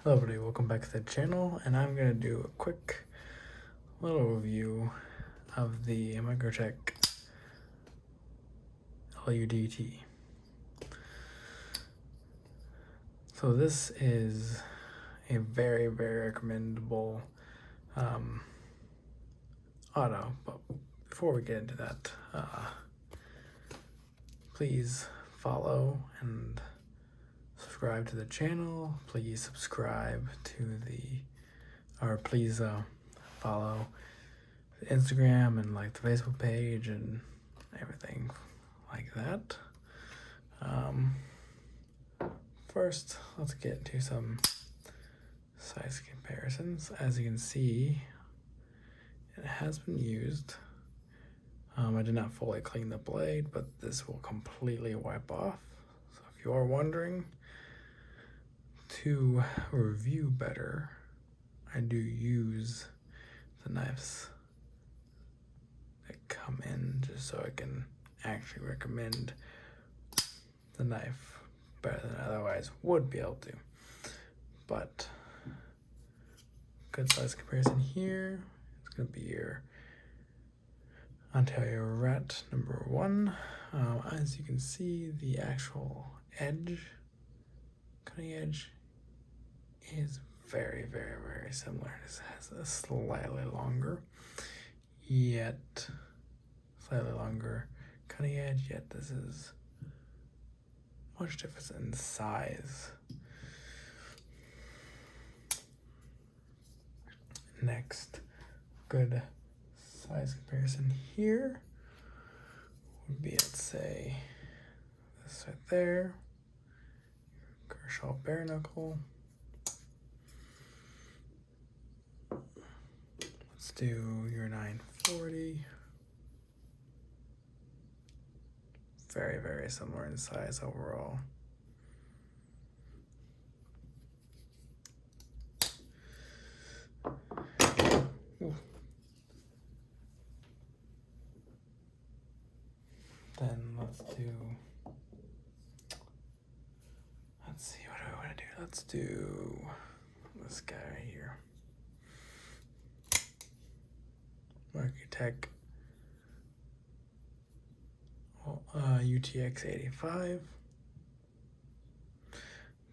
Hello everybody, welcome back to the channel, and I'm going to do a quick little review of the Microtech LUDT. So this is a very recommendable auto, but before we get into that, please follow and subscribe to the channel. Please subscribe to please follow the Instagram and like the Facebook page and everything like that. First, let's get into some size comparisons. As you can see, it has been used. I did not fully clean the blade, but this will completely wipe off. So if you are wondering, to review better, I do use the knives that come in just so I can actually recommend the knife better than I otherwise would be able to. But good size comparison here. It's going to be your Ontario Rat number 1. As you can see, the actual cutting edge, is very similar. This has a slightly longer cutting edge, yet this is much difference in size. Next, good size comparison here would be, let's say, this right there, Kershaw bare knuckle. Let's do your 940. Very similar in size overall. Ooh. Then let's see, what do I want to do? Let's do this guy right here. Microtech UTX 85.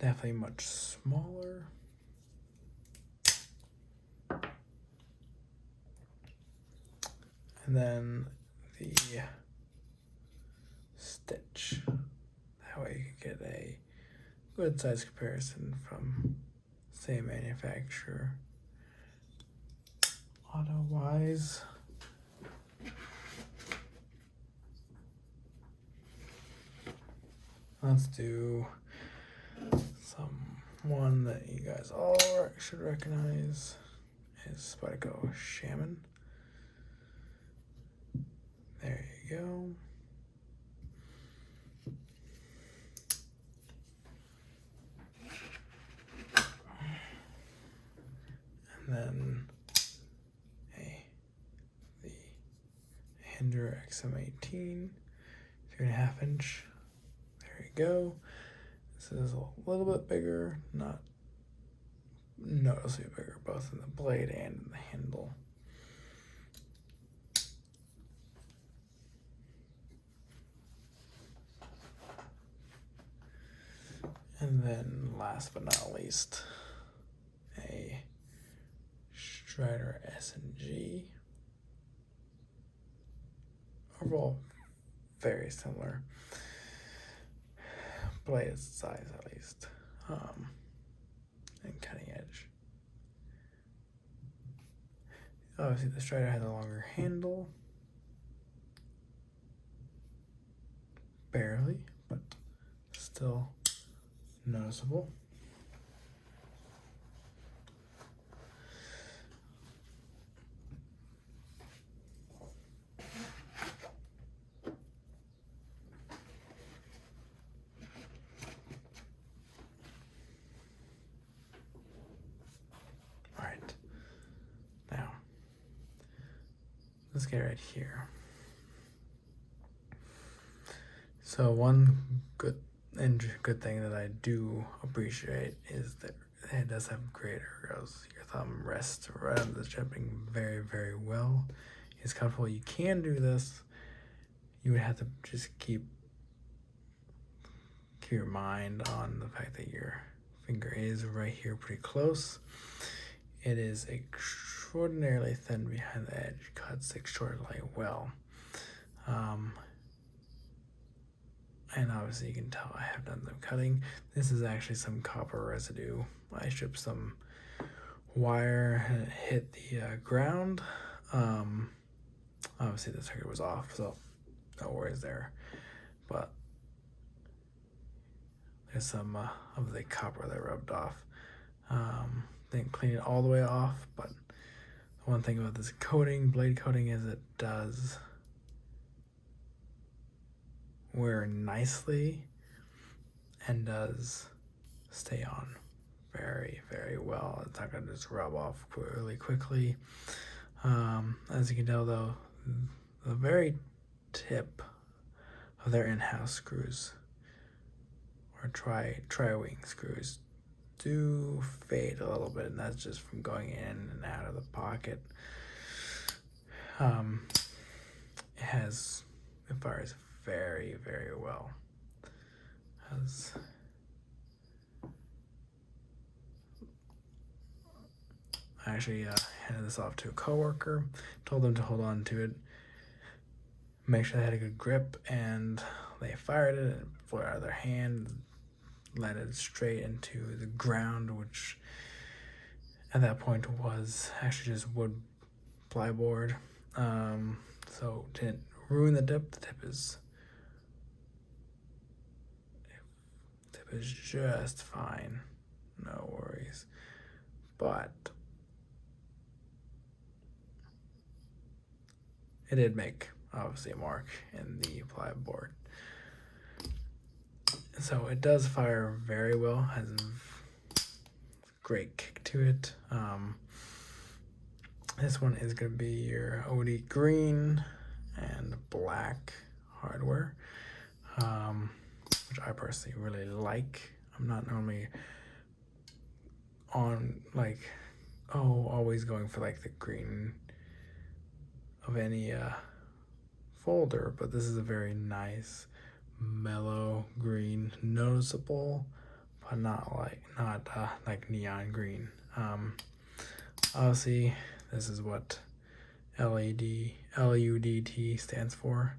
Definitely much smaller. And then the stitch. That way you can get a good size comparison from same manufacturer. Auto wise, let's do one that you guys all should recognize is Spyderco Shaman. There you go. And then the Hinder XM18, 3.5 inch. There you go. This is a little bit bigger, not noticeably bigger, both in the blade and in the handle. And then last but not least, a Strider S&G. Overall, very similar. Blade size at least, and cutting edge. Obviously the Strider has a longer handle, barely, but still noticeable. Let's get right here. So one good thing that I do appreciate is that it does have great ergos. Your thumb rests right on the shipping very, very well. It's comfortable. You can do this. You would have to just keep your mind on the fact that your finger is right here pretty close. It is extraordinarily thin behind the edge, cuts extraordinarily well. And obviously you can tell I have done some cutting. This is actually some copper residue. I stripped some wire and it hit the ground. Obviously the circuit was off, so no worries there. But there's some of the copper that rubbed off. Didn't clean it all the way off, but the one thing about this coating, blade coating, is it does wear nicely and does stay on very, very well. It's not going to just rub off really quickly. As you can tell though, the very tip of their in-house screws, or tri-wing screws, do fade a little bit, and that's just from going in and out of the pocket. It fires very, very well. I actually handed this off to a coworker, told them to hold on to it, make sure they had a good grip, and they fired it and it flew out of their hand, landed straight into the ground, which at that point was actually just wood plyboard. So didn't ruin the tip. The tip is just fine, no worries. But it did make obviously a mark in the plyboard. So it does fire very well, has a great kick to it. This one is going to be your OD green and black hardware, which I personally really like. I'm not normally on always going for like the green of any folder, but this is a very nice mellow green, noticeable, but not like neon green. Obviously this is what LUDT stands for,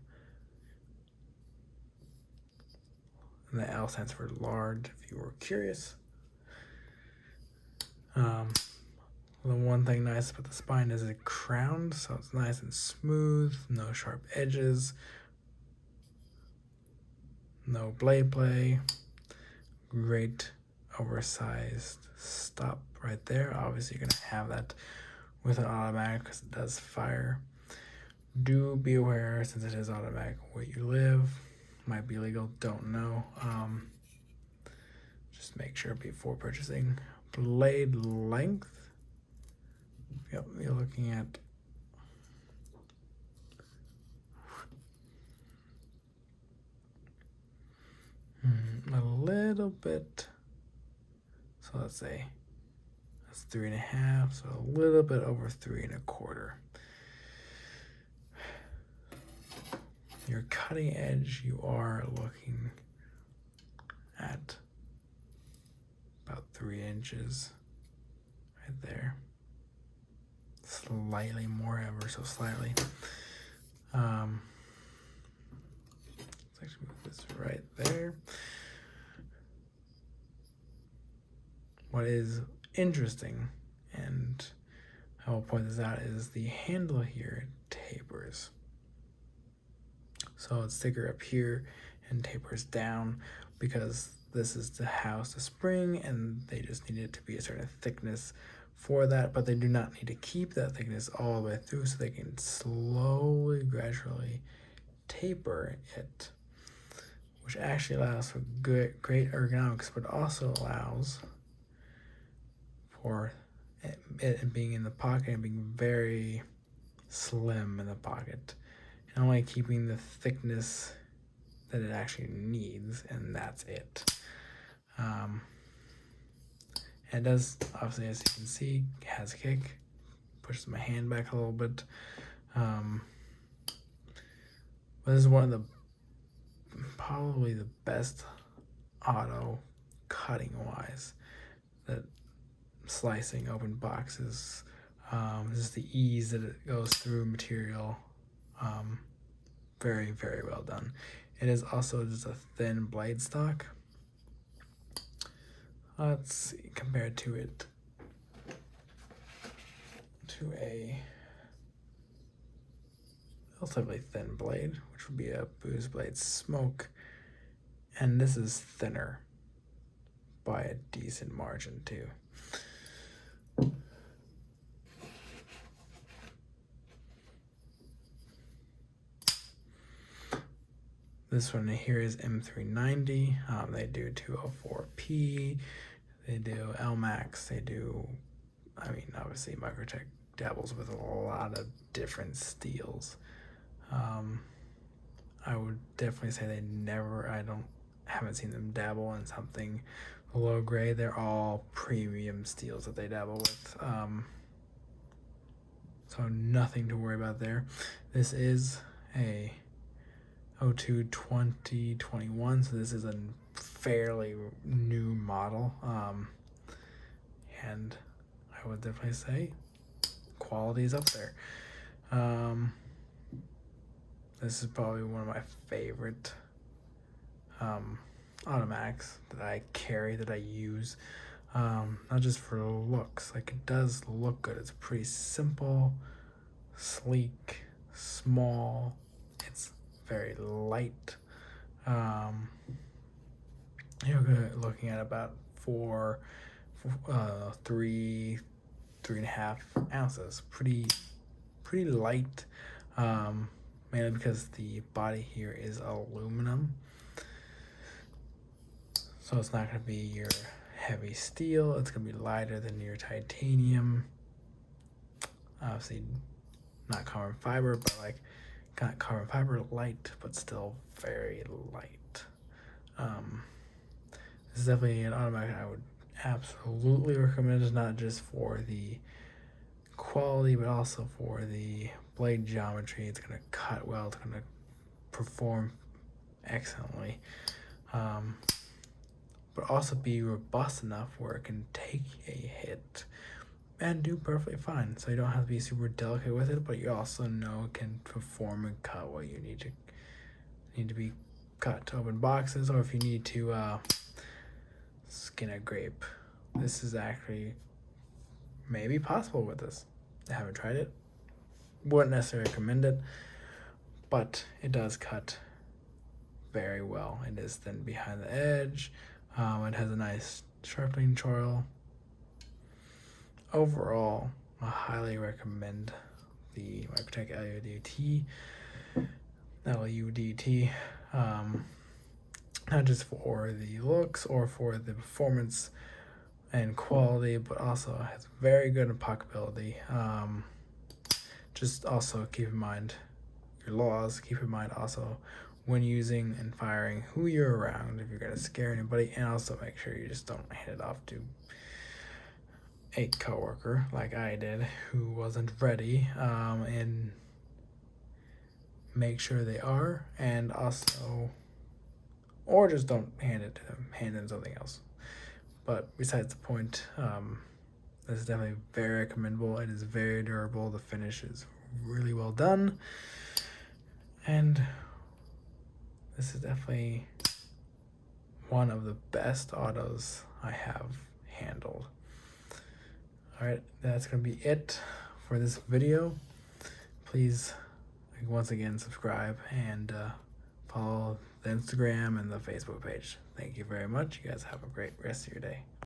and the L stands for large, if you were curious. The one thing nice about the spine is it's crowned, so it's nice and smooth, no sharp edges, no blade play, great oversized stop right there. Obviously you're going to have that with an automatic because it does fire. Do be aware, since it is automatic, where you live. Might be legal, don't know. Just make sure before purchasing. Blade length, yep, you're looking at a little bit, so let's say that's 3.5, so a little bit over 3.25. Your cutting edge, you are looking at about 3 inches right there, slightly more, ever so slightly. Let's actually move this right there. What is interesting, and I will point this out, is the handle here tapers. So it's thicker up here and tapers down because this is to house the spring, and they just need it to be a certain thickness for that, but they do not need to keep that thickness all the way through, so they can slowly, gradually taper it, which actually allows for great ergonomics, but also allows for it being in the pocket and being very slim in the pocket, and only keeping the thickness that it actually needs, and that's it. And it does, obviously, as you can see, has a kick. Pushes my hand back a little bit. But this is one of the probably the best auto cutting wise that slicing open boxes, just the ease that it goes through material, very, very well done. It is also just a thin blade stock. Let's see, compared to it to a relatively thin blade, which would be a boost blade smoke, and this is thinner by a decent margin too. This one here is M390. They do 204p. They do LMAX. They do, I mean, obviously Microtech dabbles with a lot of different steels. I would definitely say they never, haven't seen them dabble in something low grade. They're all premium steels that they dabble with. So nothing to worry about there. This is a 02 2021, so this is a fairly new model, and I would definitely say quality is up there. This is probably one of my favorite automatics that I carry, that I use, not just for looks. Like, it does look good. It's pretty simple, sleek, small. It's very light. You're looking at about 3.5 ounces. Pretty light. Mainly because the body here is aluminum, so it's not going to be your heavy steel. It's going to be lighter than your titanium. Obviously not carbon fiber, but like got carbon fiber light, but still very light. This is definitely an automatic I would absolutely recommend. It's not just for the quality, but also for the blade geometry. It's going to cut well. It's going to perform excellently, but also be robust enough where it can take a hit and do perfectly fine. So you don't have to be super delicate with it, but you also know it can perform and cut what you need to be cut to open boxes, or if you need to skin a grape. This is actually maybe possible with this. I haven't tried it. Wouldn't necessarily recommend it, but it does cut very well. It is thin behind the edge. It has a nice sharpening choil. Overall, I highly recommend the Microtech LUDT. Not just for the looks or for the performance and quality, but also has very good pocketability. Just also keep in mind your laws. Keep in mind also when using and firing who you're around, if you're going to scare anybody, and also make sure you just don't hand it off to a coworker like I did who wasn't ready, and make sure they are, and also, or just don't hand it to them, hand them something else. But besides the point, this is definitely very recommendable. It is very durable. The finish is really well done, and this is definitely one of the best autos I have handled. Alright, that's going to be it for this video. Please, once again, subscribe and follow the Instagram and the Facebook page. Thank you very much. You guys have a great rest of your day.